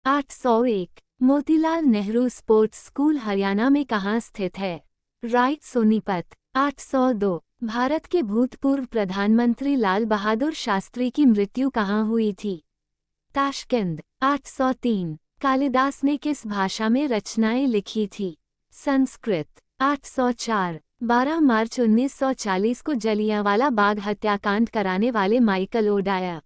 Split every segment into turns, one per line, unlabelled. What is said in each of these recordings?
801 Motilal Nehru sports school Haryana में कहाँ स्थित है? राइट सोनीपत। 802 भारत के भूतपूर्व प्रधानमंत्री लाल बहादुर शास्त्री की मृत्यु कहाँ हुई थी? ताशकंद। 803 कालिदास ने किस भाषा में रचनाएं लिखी थी? संस्कृत। 804 12 मार्च 1940 को जलियांवाला बाग हत्याकांड कराने वाले माइकल ओडायर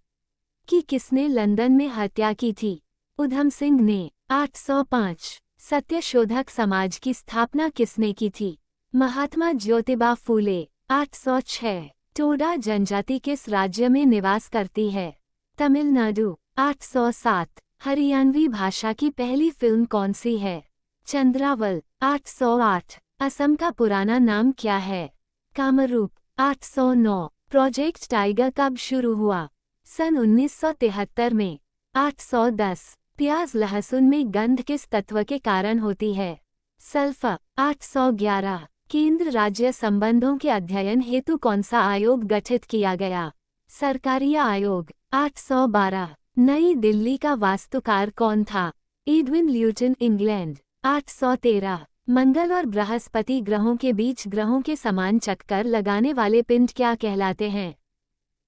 की किसने लंदन में हत्या की थी? उधम सिंह ने। 805 सत्यशोधक समाज की स्थापना किसने की थी? महात्मा ज्योतिबा फूले। 806 टोडा जनजाति किस राज्य में निवास करती है? तमिलनाडु। 807 हरियाणवी भाषा की पहली फिल्म कौन सी है? चंद्रावल। 808 असम का पुराना नाम क्या है? कामरूप। 809 प्रोजेक्ट टाइगर कब शुरू हुआ? सन 1973 में। 810 प्याज लहसुन में गंध किस तत्व के कारण होती है? सल्फर। 811 केंद्र राज्य संबंधों के अध्ययन हेतु कौन सा आयोग गठित किया गया? सरकारी आयोग। 812 नई दिल्ली का वास्तुकार कौन था? Edwin Luton England. 813 मंगल और बृहस्पति ग्रहों के बीच ग्रहों के समान चक्कर लगाने वाले पिंड क्या कहलाते हैं?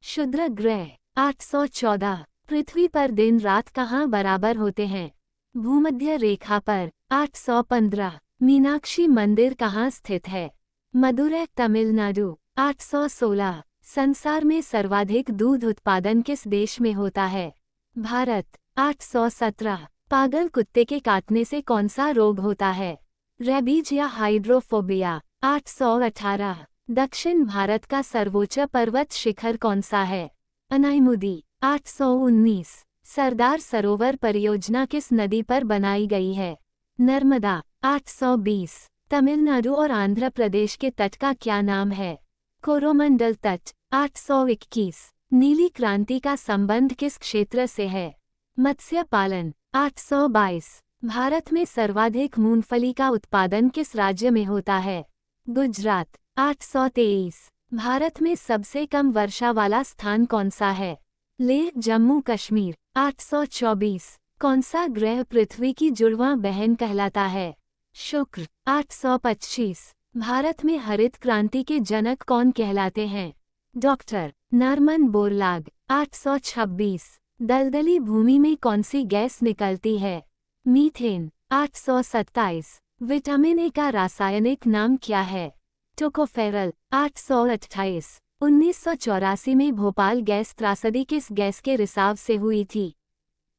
क्षुद्र ग्रह। 814 पृथ्वी पर दिन रात कहाँ बराबर होते हैं? भूमध्य रेखा पर। 815 मीनाक्षी मंदिर कहाँ स्थित है? मदुरै तमिलनाडु। 816 संसार में सर्वाधिक दूध उत्पादन किस देश में होता है? भारत। 817 पागल कुत्ते के काटने से कौन सा रोग होता है? रेबीज या हाइड्रोफोबिया। 818 दक्षिण भारत का सर्वोच्च पर्वत शिखर कौन सा है? अनाईमुदी। 819 सरदार सरोवर परियोजना किस नदी पर बनाई गई है? नर्मदा। 820 तमिलनाडु और आंध्र प्रदेश के तट का क्या नाम है? कोरोमंडल तट। 821 नीली क्रांति का संबंध किस क्षेत्र से है? मत्स्य पालन। 822 भारत में सर्वाधिक मूंगफली का उत्पादन किस राज्य में होता है? गुजरात। 823 भारत में सबसे कम वर्षा वाला स्थान कौन सा है? लेह जम्मू कश्मीर। 824 कौन सा ग्रह पृथ्वी की जुड़वां बहन कहलाता है? शुक्र। 825 भारत में हरित क्रांति के जनक कौन कहलाते हैं? Doctor Norman Borlaug. 826 दलदली भूमि में कौन सी गैस निकलती है? मीथेन। 827 विटामिन ए का रासायनिक नाम क्या है? टोकोफेरल। 828 1984 में भोपाल गैस त्रासदी किस गैस के रिसाव से हुई थी?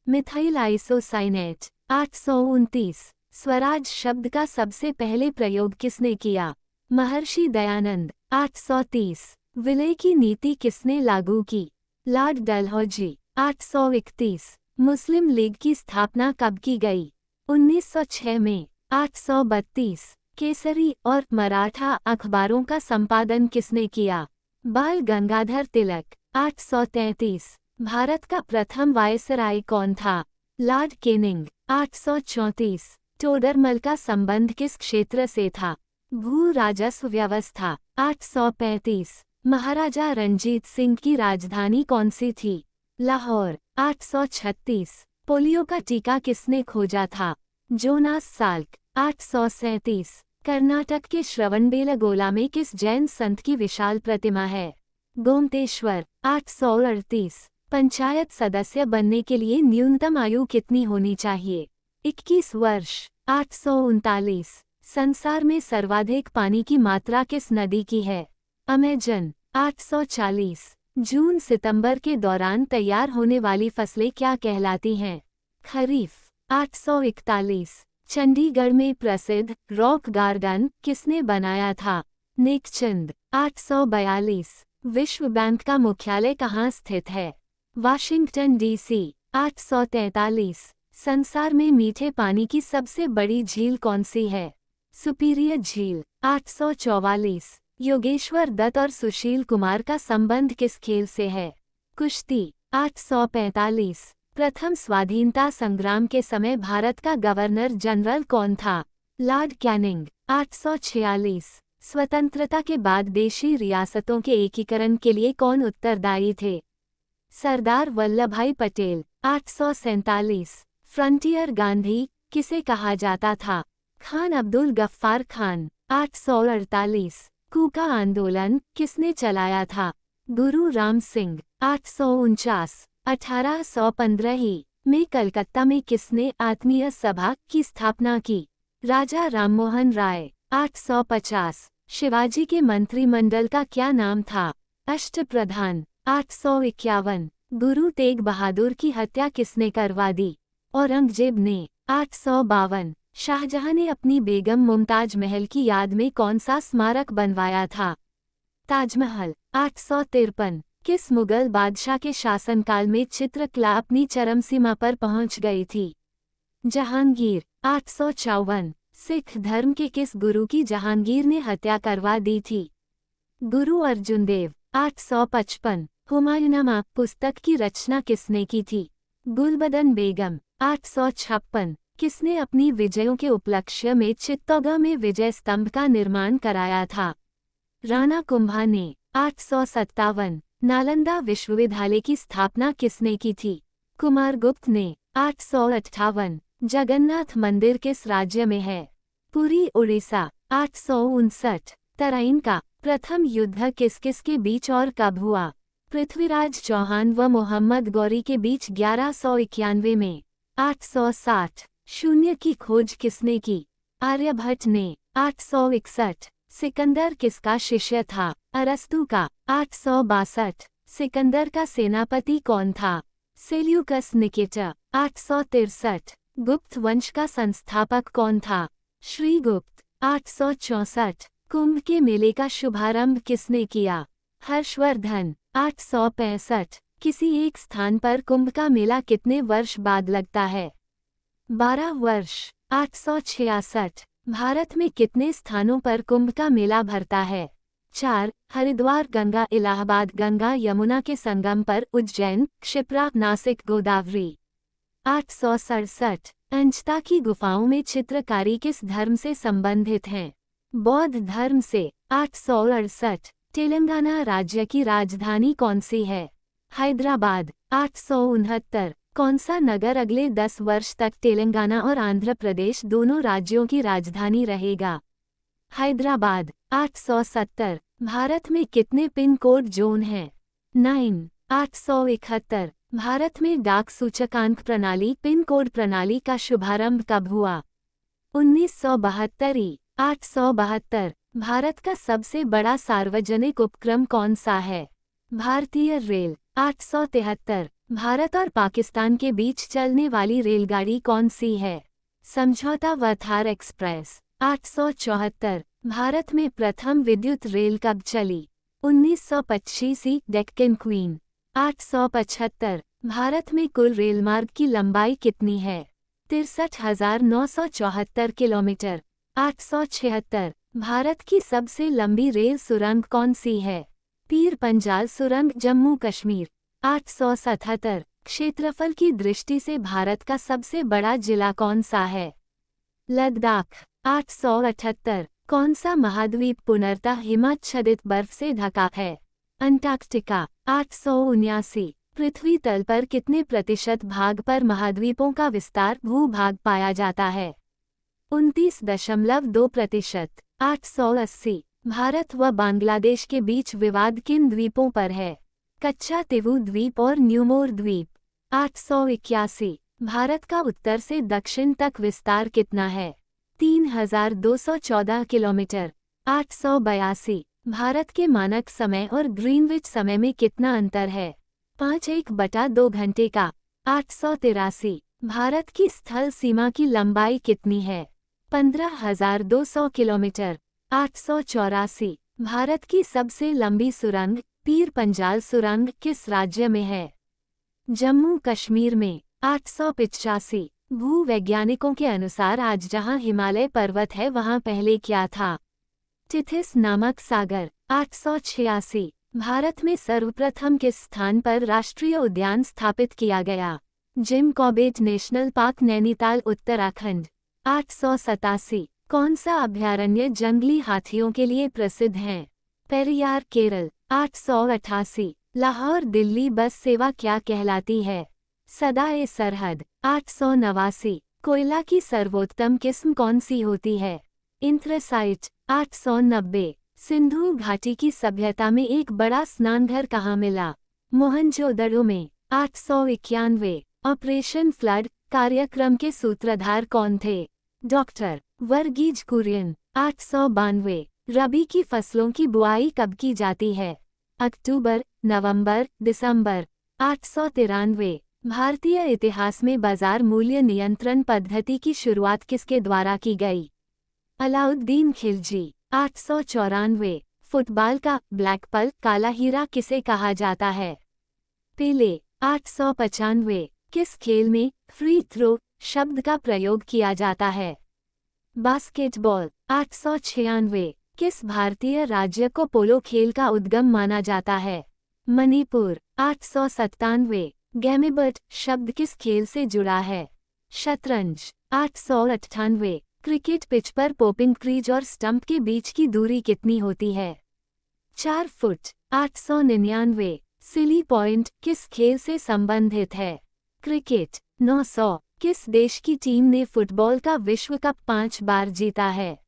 Methyl isocyanate. 829 स्वराज शब्द का सबसे पहले प्रयोग किसने किया? महर्षि दयानंद। 830 विलय की नीति किसने लागू की? लॉर्ड डलहौजी। 831 मुस्लिम लीग की स्थापना कब की गई? 1906 में। 832 केसरी और मराठा अखबारों का संपादन किसने किया? बाल गंगाधर तिलक। 833 भारत का प्रथम वायसराय कौन था? Lord Canning. 834 टोडरमल का संबंध किस क्षेत्र से था? भू राजस्व व्यवस्था। 835 महाराजा रणजीत सिंह की राजधानी कौन सी थी? लाहौर। 836 पोलियो का टीका किसने खोजा था? Jonas Salk. 837 कर्नाटक के श्रवणबेलगोला में किस जैन संत की विशाल प्रतिमा है? गोमतेश्वर। 838 पंचायत सदस्य बनने के लिए न्यूनतम आयु कितनी होनी चाहिए? 21 वर्ष। 839 संसार में सर्वाधिक पानी की मात्रा किस नदी की है? अमेजन। 840 जून सितंबर के दौरान तैयार होने वाली फसलें क्या कहलाती हैं? खरीफ। 841 चंडीगढ़ में प्रसिद्ध रॉक गार्डन किसने बनाया था? नेकचंद। 842 विश्व बैंक का मुख्यालय कहाँ स्थित है? Washington DC. 843 संसार में मीठे पानी की सबसे बड़ी झील कौन सी है? सुपीरियर झील। 844 योगेश्वर दत्त और सुशील कुमार का संबंध किस खेल से है? कुश्ती। 845 प्रथम स्वाधीनता संग्राम के समय भारत का गवर्नर जनरल कौन था? Lord Canning. 846 स्वतंत्रता के बाद देशी रियासतों के एकीकरण के लिए कौन उत्तरदायी थे? सरदार वल्लभभाई पटेल। 847 फ्रंटियर गांधी किसे कहा जाता था? खान अब्दुल गफ्फार खान। 848 कूका आंदोलन किसने चलाया था? गुरु राम सिंह। 849 1815 ही में कलकत्ता में किसने आत्मीय सभा की स्थापना की? राजा राममोहन राय। 850 शिवाजी के मंत्रिमंडल का क्या नाम था? अष्टप्रधान। 851 गुरु तेग बहादुर की हत्या किसने करवा दी? औरंगजेब ने। 852 शाहजहां ने अपनी बेगम मुमताज महल की याद में कौन सा स्मारक बनवाया था? ताजमहल। 853 किस मुगल बादशाह के शासनकाल में चित्रकला अपनी चरम सीमा पर पहुंच गई थी? जहांगीर। 854 सिख धर्म के किस गुरु की जहांगीर ने हत्या करवा दी थी? गुरु अर्जुन देव। 855 हुमायूंनामा पुस्तक की रचना किसने की थी? गुलबदन बेगम। 856 किसने अपनी विजयों के उपलक्ष्य में चित्तौड़गढ़ में विजय स्तंभ का निर्माण कराया था? राणा कुंभा ने। 857 नालंदा विश्वविद्यालय की स्थापना किसने की थी? कुमारगुप्त ने। 858 जगन्नाथ मंदिर किस राज्य में है? पुरी उड़ीसा। 859 तराइन का प्रथम युद्ध किस किस के बीच और कब हुआ? पृथ्वीराज चौहान व मोहम्मद गौरी के बीच 1191 में। 860 शून्य की खोज किसने की? आर्यभट्ट ने। 861 सिकंदर किसका शिष्य था? अरस्तु का। 862 सिकंदर का सेनापति कौन था? Seleucus Nicator. 863 गुप्त वंश का संस्थापक कौन था? श्रीगुप्त। 864 कुंभ के मेले का शुभारंभ किसने किया? हर्षवर्धन। 865 किसी एक स्थान पर कुंभ का मेला कितने वर्ष बाद लगता है? 12 वर्ष। 866 भारत में कितने स्थानों पर कुंभ का मेला भरता है? 4 हरिद्वार गंगा इलाहाबाद गंगा यमुना के संगम पर उज्जैन क्षिप्रा नासिक गोदावरी। 867 अंजता की गुफाओं में चित्रकारी किस धर्म से संबंधित हैं? बौद्ध धर्म से। 868 तेलंगाना राज्य की राजधानी कौन सी है? हैदराबाद। 869 कौन सा नगर अगले 10 वर्ष तक तेलंगाना और आंध्र प्रदेश दोनों राज्यों की राजधानी रहेगा? हैदराबाद। 870 भारत में कितने पिन कोड जोन हैं? 9। 871 भारत में डाक सूचकांक प्रणाली पिन कोड प्रणाली का शुभारंभ कब हुआ? 1972। 872 भारत का सबसे बड़ा सार्वजनिक उपक्रम कौन सा है? भारतीय रेल। 873 भारत और पाकिस्तान के बीच चलने वाली रेलगाड़ी कौन सी है? समझौता वथार एक्सप्रेस। 874 भारत में प्रथम विद्युत रेल कब चली? 1925 डेक्कन क्वीन। 875 भारत में कुल रेलमार्ग की लंबाई कितनी है? 63,974 किलोमीटर। 876 भारत की सबसे लंबी रेल सुरंग कौन सी है? पीर पंजाल सुरंग जम्मू कश्मीर। 877 क्षेत्रफल की दृष्टि से भारत का सबसे बड़ा जिला कौन सा है? लद्दाख। 878 कौन सा महाद्वीप पूर्णतः हिमाच्छादित बर्फ से ढका है? अंटार्कटिका। 879 पृथ्वी तल पर कितने प्रतिशत भाग पर महाद्वीपों का विस्तार भूभाग पाया जाता है? 29.2%। 880 भारत व बांग्लादेश के बीच विवाद किन द्वीपों पर है? कच्चा तिवु द्वीप और न्यूमोर द्वीप। 881 भारत का उत्तर से दक्षिण तक विस्तार कितना है? 3,214 किलोमीटर। 882 भारत के मानक समय और ग्रीनविच समय में कितना अंतर है? 5.1/2 घंटे का। 883 भारत की स्थल सीमा की लंबाई कितनी है? 15,200 किलोमीटर। 884 भारत की सबसे लंबी सुरंग पीर पंजाल सुरंग किस राज्य में है? जम्मू कश्मीर में। 885 भूवैज्ञानिकों के अनुसार आज जहां हिमालय पर्वत है वहां पहले क्या था? टिथिस नामक सागर। 886 भारत में सर्वप्रथम किस स्थान पर राष्ट्रीय उद्यान स्थापित किया गया? Jim Corbett national park Nainital Uttarakhand. 887 कौन सा अभयारण्य जंगली हाथियों के लिए प्रसिद्ध है? पेरियार केरल। 888 लाहौर दिल्ली बस सेवा क्या कहलाती है? सदा-ए सरहद। 889। कोयला की सर्वोत्तम किस्म कौन सी होती है? एंथ्रेसाइट। 890। सिंधु घाटी की सभ्यता में एक बड़ा स्नानघर कहाँ मिला? मोहनजोदड़ो में। 891। ऑपरेशन फ्लड कार्यक्रम के सूत्रधार कौन थे? डॉक्टर वर्गीज कुरियन। 892। रबी की फसलों की बुआई कब की जाती है? अक्टूबर, नवंबर, दिसंबर। 893। भारतीय इतिहास में बाजार मूल्य नियंत्रण पद्धति की शुरुआत किसके द्वारा की गई? अलाउद्दीन खिलजी। 894। फुटबॉल का ब्लैक पर्ल काला हीरा किसे कहा जाता है? पेले। 895। किस खेल में फ्री थ्रो शब्द का प्रयोग किया जाता है? बास्केटबॉल। 896। किस भारतीय राज्य को पोलो खेल का उद्गम माना जाता है? मणिपुर। 897। गैमेबर्ट शब्द किस खेल से जुड़ा है? शतरंज। 898। क्रिकेट पिच पर पोपिंग क्रीज और स्टंप के बीच की दूरी कितनी होती है? 4 फुट। 899। सिली पॉइंट किस खेल से संबंधित है? क्रिकेट। 900। किस देश की टीम ने फुटबॉल का विश्व कप 5 बार जीता है?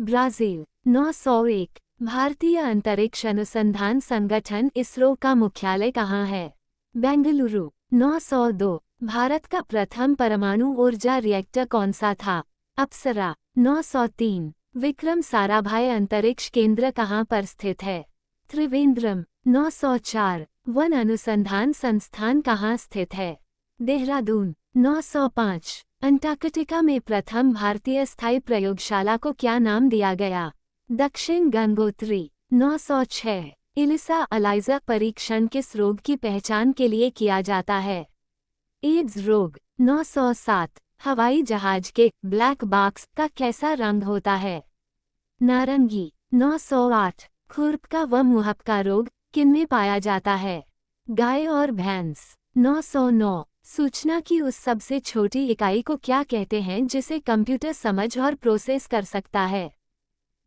ब्राजील। 901। भारतीय अंतरिक्ष अनुसंधान संगठन इसरो का मुख्यालय कहाँ है? बेंगलुरु। 902। भारत का प्रथम परमाणु ऊर्जा रिएक्टर कौन सा था? अप्सरा। 903। विक्रम साराभाई अंतरिक्ष केंद्र कहाँ पर स्थित है? त्रिवेंद्रम। 904। वन अनुसंधान संस्थान कहाँ स्थित है? देहरादून। 905। अंटार्कटिका में प्रथम भारतीय स्थायी प्रयोगशाला को क्या नाम दिया गया? दक्षिण गंगोत्री। 906। इलिसा अलाइजा परीक्षण किस रोग की पहचान के लिए किया जाता है? एड्स रोग। 907। हवाई जहाज के ब्लैक बॉक्स का कैसा रंग होता है? नारंगी। 908। खुरपका व मुहपका रोग किनमें पाया जाता है? गाय और भैंस। 909। सूचना की उस सबसे छोटी इकाई को क्या कहते हैं जिसे कंप्यूटर समझ और प्रोसेस कर सकता है?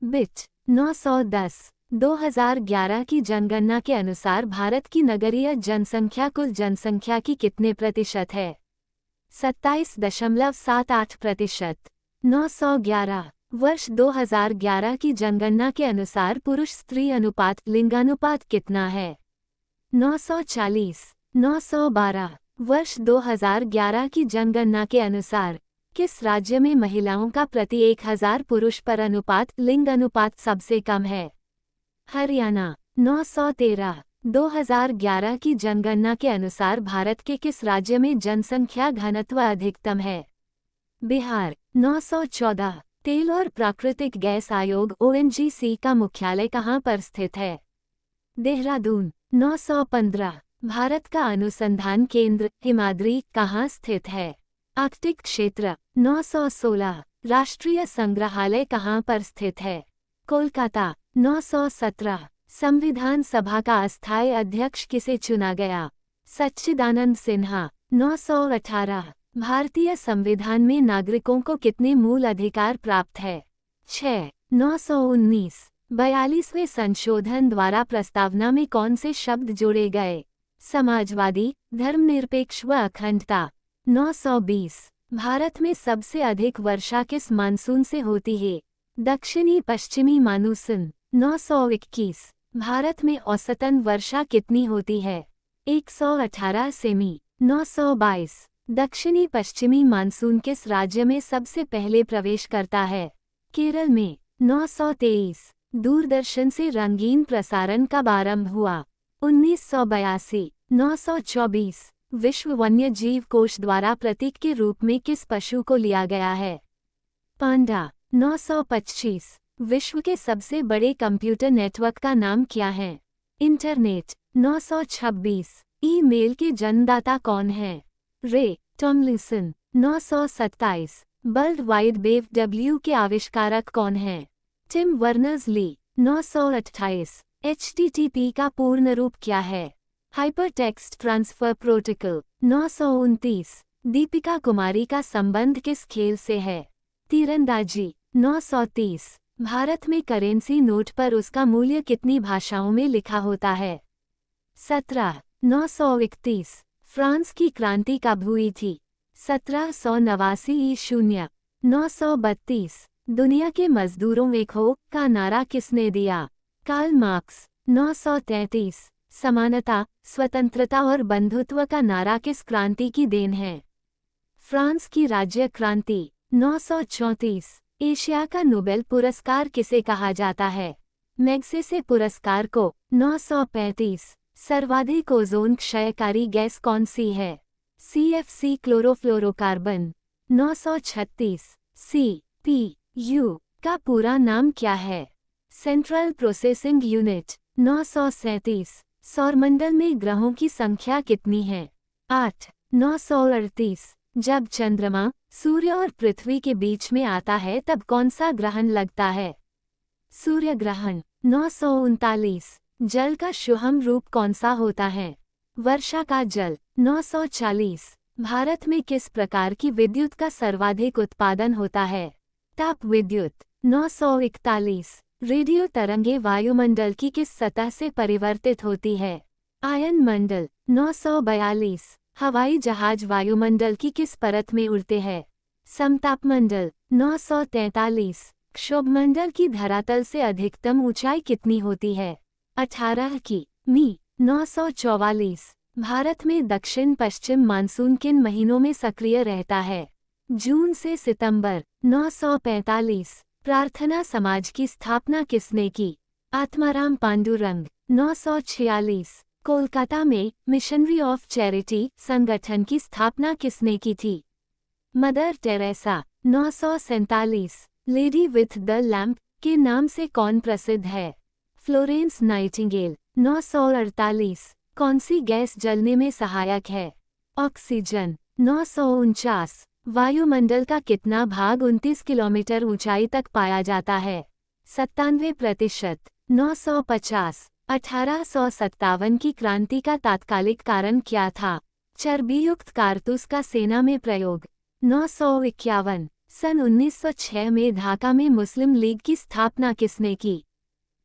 बिट। 910। 2011 की जनगणना के अनुसार भारत की नगरीय जनसंख्या कुल जनसंख्या की कितने प्रतिशत है? 27.78%। 911। वर्ष 2011 की जनगणना के अनुसार पुरुष स्त्री अनुपात लिंगानुपात कितना है? 940। 912। वर्ष 2011 की जनगणना के अनुसार किस राज्य में महिलाओं का प्रति 1000 पुरुष पर अनुपात लिंग अनुपात सबसे कम है? हरियाणा। 913। 2011 की जनगणना के अनुसार भारत के किस राज्य में जनसंख्या घनत्व अधिकतम है? बिहार। 914। तेल और प्राकृतिक गैस आयोग ONGC का मुख्यालय कहाँ पर स्थित है? देहरादून। 915। भारत का अनुसंधान केंद्र हिमाद्री कहाँ स्थित है? आर्कटिक क्षेत्र। 916। राष्ट्रीय संग्रहालय कहाँ पर स्थित है? कोलकाता। 917। संविधान सभा का अस्थायी अध्यक्ष किसे चुना गया? सच्चिदानंद सिन्हा। 918। भारतीय संविधान में नागरिकों को कितने मूल अधिकार प्राप्त है? 6। 919। 42वें संशोधन द्वारा प्रस्तावना में कौन से शब्द जोड़े गए? समाजवादी, धर्मनिरपेक्ष व अखंडता। 920। भारत में सबसे अधिक वर्षा किस मानसून से होती है? दक्षिणी पश्चिमी मानसून। 921। भारत में औसतन वर्षा कितनी होती है? 118 सेमी। 922। दक्षिणी पश्चिमी मानसून किस राज्य में सबसे पहले प्रवेश करता है? केरल में। 923। दूरदर्शन से रंगीन प्रसारण कब आरंभ हुआ? 1982। 924। विश्व वन्य जीव कोष द्वारा प्रतीक के रूप में किस पशु को लिया गया है? पांडा। 925। विश्व के सबसे बड़े कंप्यूटर नेटवर्क का नाम क्या है? इंटरनेट। 926। ईमेल के जन्मदाता कौन है? रे Tomlinson. 927। World wide web W के आविष्कारक कौन हैं? टिम वर्नर्स ली। 928। HTTP का पूर्ण रूप क्या है? Hypertext transfer protocol. 929। Deepika Kumari का संबंध किस खेल से है? तीरंदाजी। 930। भारत में करेंसी नोट पर उसका मूल्य कितनी भाषाओं में लिखा होता है? 17। 931। फ्रांस की क्रांति कब हुई थी? 1789 932 दुनिया के मजदूरों एक हो का नारा किसने दिया? Karl Marx. 933 समानता, स्वतंत्रता और बंधुत्व का नारा किस क्रांति की देन है? फ्रांस की राज्य क्रांति। 934 एशिया का नोबेल पुरस्कार किसे कहा जाता है? मैग्सेसे पुरस्कार को। 935 सर्वाधिक ओजोन क्षयकारी गैस कौन सी है? CFC chlorofluorocarbon. 936 CPU का पूरा नाम क्या है? Central processing unit. 937 सौरमंडल में ग्रहों की संख्या कितनी है? 8। 938 जब चंद्रमा, सूर्य और पृथ्वी के बीच में आता है तब कौन सा ग्रहण लगता है? सूर्य ग्रहण। 939 जल का शुभम रूप कौन सा होता है? वर्षा का जल। 940 भारत में किस प्रकार की विद्युत का सर्वाधिक उत्पादन होता है? ताप विद्युत। 941 रेडियो तरंगे वायुमंडल की किस सतह से परिवर्तित होती है? आयन मंडल। 942 हवाई जहाज वायुमंडल की किस परत में उड़ते हैं? समतापमंडल। 943 क्षोभमंडल की धरातल से अधिकतम ऊंचाई कितनी होती है? 18 मी। 944 भारत में दक्षिण पश्चिम मानसून किन महीनों में सक्रिय रहता है? जून से सितंबर। 945 प्रार्थना समाज की स्थापना किसने की? आत्माराम पांडुरंग। 946 कोलकाता में मिशनरी ऑफ चैरिटी संगठन की स्थापना किसने की थी? Mother Teresa. 947 lady with the lamp के नाम से कौन प्रसिद्ध है? Florence Nightingale. 948 कौन सी गैस जलने में सहायक है? ऑक्सीजन। 949 वायुमंडल का कितना भाग 29 किलोमीटर ऊंचाई तक पाया जाता है? 97%। 950 1857 की क्रांति का तात्कालिक कारण क्या था? चर्बीयुक्त कारतूस का सेना में प्रयोग। 951 सन 1906 में ढाका में मुस्लिम लीग की स्थापना किसने की?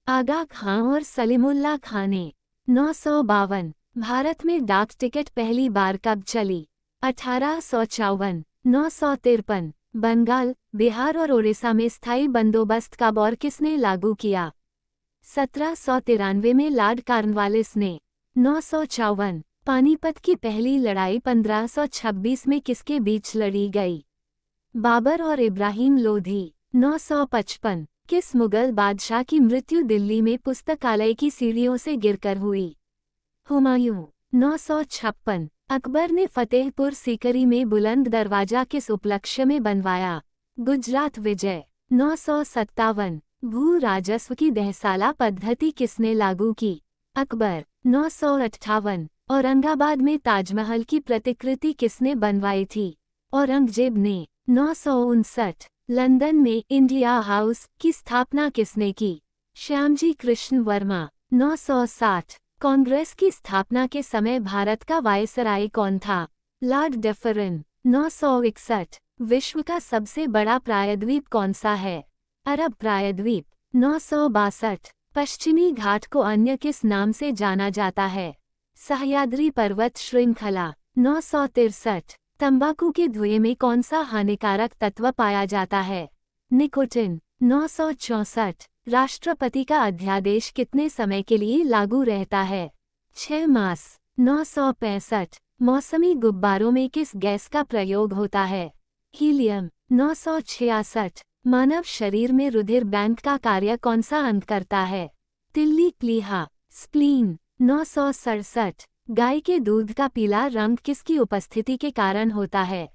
आगा खां और सलीमुल्लाह खां ने। 952 भारत में डाक टिकट पहली बार कब चली? 1854। 953 बंगाल, बिहार और ओडिशा में स्थायी बंदोबस्त का दौर किसने लागू किया? 1793 में लॉर्ड कॉर्नवालिस ने। 954 पानीपत की पहली लड़ाई 1526 में किसके बीच लड़ी गई? बाबर और इब्राहिम लोधी। 955 किस मुगल बादशाह की मृत्यु दिल्ली में पुस्तकालय की सीढ़ियों से गिरकर हुई? हुमायूं। 956 अकबर ने फतेहपुर सीकरी में बुलंद दरवाजा किस उपलक्ष्य में बनवाया? गुजरात विजय। 957 भू राजस्व की दहसाला पद्धति किसने लागू की? अकबर। 958 औरंगाबाद में ताजमहल की प्रतिकृति किसने बनवाई थी? औरंगजेब ने। 959 लंदन में इंडिया हाउस की स्थापना किसने की? श्यामजी कृष्ण वर्मा। 960 कांग्रेस की स्थापना के समय भारत का वायसराय कौन था? Lord Dufferin. 961 विश्व का सबसे बड़ा प्रायद्वीप कौन सा है? अरब प्रायद्वीप। 962 पश्चिमी घाट को अन्य किस नाम से जाना जाता है? सह्याद्री पर्वत श्रृंखला। 963 तंबाकू के धुएं में कौन सा हानिकारक तत्व पाया जाता है? निकोटिन। 964 राष्ट्रपति का अध्यादेश कितने समय के लिए लागू रहता है? 6 मास। 965 मौसमी गुब्बारों में किस गैस का प्रयोग होता है? हीलियम। 966 मानव शरीर में रुधिर बैंक का कार्य कौन सा अंग करता है? तिल्ली प्लीहा। स्प्लीन। 967 गाय के दूध का पीला रंग किसकी उपस्थिति के कारण होता है?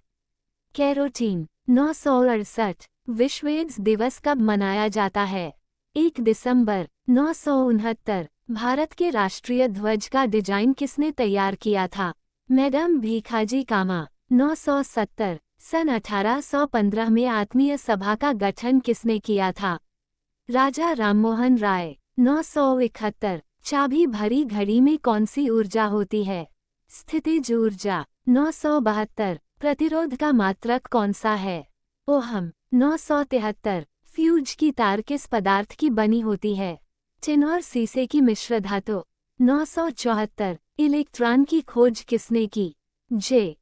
कैरोटीन। 968 विश्व एड्स दिवस कब मनाया जाता है? 1 दिसंबर। 969 भारत के राष्ट्रीय ध्वज का डिजाइन किसने तैयार किया था? मैडम भीखाजी कामा। 970 सन 1815 में आत्मीय सभा का गठन किसने किया था? राजा राममोहन राय। 971 चाबी भरी घड़ी में कौन सी ऊर्जा होती है? स्थितिज ऊर्जा। 972 प्रतिरोध का मात्रक कौन सा है? ओहम। 973 फ्यूज की तार किस पदार्थ की बनी होती है? टिन और सीसे की मिश्र धातु। 974 इलेक्ट्रॉन की खोज किसने की? J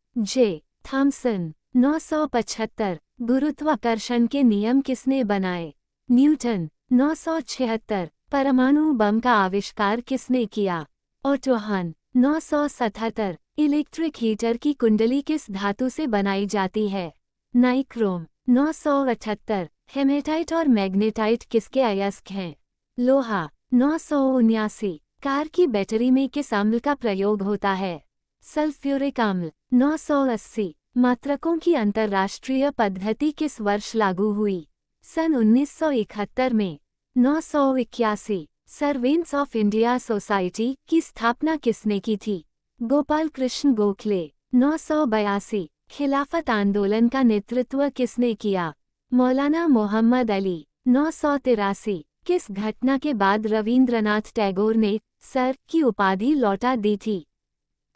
Thomson. 975 गुरुत्वाकर्षण के नियम किसने बनाए? न्यूटन। 976 परमाणु बम का आविष्कार किसने किया? ओटो हन। 977 इलेक्ट्रिक हीटर की कुंडली किस धातु से बनाई जाती है? नाइक्रोम। 978 हेमेटाइट और मैग्नेटाइट किसके अयस्क हैं? लोहा। 979 कार की बैटरी में किस अम्ल का प्रयोग होता है? सल्फ्यूरिक अम्ल। 980 मात्रकों की अंतर्राष्ट्रीय पद्धति किस वर्ष लागू हुई? सन 1971 में। 981 सर्वेंट्स ऑफ इंडिया सोसाइटी की स्थापना किसने की थी? गोपाल कृष्ण गोखले। 982 खिलाफत आंदोलन का नेतृत्व किसने किया? मौलाना मोहम्मद अली। 983 किस घटना के बाद रवींद्रनाथ टैगोर ने सर की उपाधि लौटा दी थी?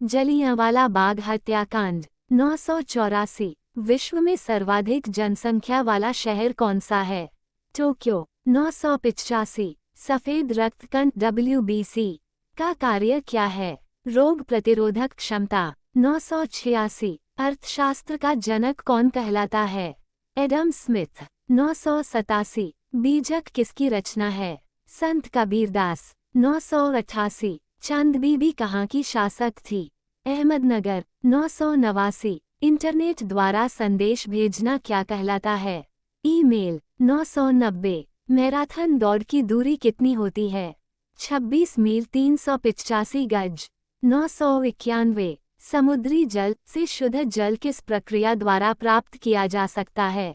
जलियांवाला बाग हत्याकांड। 984 विश्व में सर्वाधिक जनसंख्या वाला शहर कौन सा है? टोक्यो। 985 सफेद रक्तकण WBC का कार्य क्या है? रोग प्रतिरोधक क्षमता। 986 अर्थशास्त्र का जनक कौन कहलाता है? Adam Smith. 987 बीजक किसकी रचना है? संत कबीरदास। 988 चंद बीबी कहाँ की शासक थी? अहमदनगर। 989 इंटरनेट द्वारा संदेश भेजना क्या कहलाता है? ईमेल। 990 मैराथन दौड़ की दूरी कितनी होती है? 26 मील 385 गज। 991 समुद्री जल से शुद्ध जल किस प्रक्रिया द्वारा प्राप्त किया जा सकता है?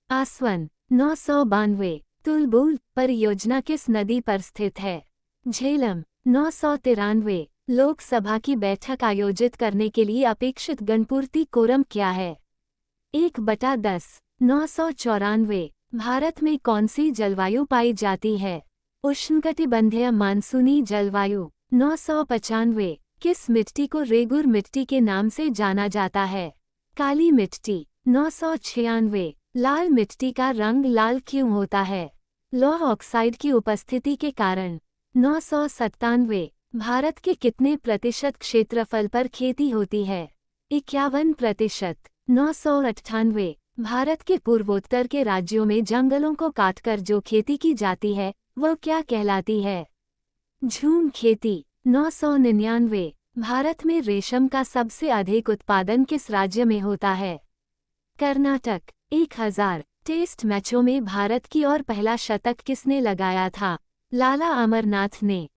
आसवन। 992 तुलबुल परियोजना किस नदी पर स्थित है? झेलम। 993 लोकसभा की बैठक आयोजित करने के लिए अपेक्षित गणपूर्ति कोरम क्या है? 1/10। 994 भारत में कौन सी जलवायु पाई जाती है? उष्णकटिबंधीय मानसूनी जलवायु। 995 किस मिट्टी को रेगुर मिट्टी के नाम से जाना जाता है? काली मिट्टी। 996 लाल मिट्टी का रंग लाल क्यों होता है? लौह ऑक्साइड की उपस्थिति के कारण। 997 भारत के कितने प्रतिशत क्षेत्रफल पर खेती होती है? 51%। 998 भारत के पूर्वोत्तर के राज्यों में जंगलों को काटकर जो खेती की जाती है वह क्या कहलाती है? झूम खेती। 999 भारत में रेशम का सबसे अधिक उत्पादन किस राज्य में होता है? कर्नाटक। 1000 टेस्ट मैचों में भारत की ओर पहला शतक किसने लगाया था? लाला अमरनाथ ने।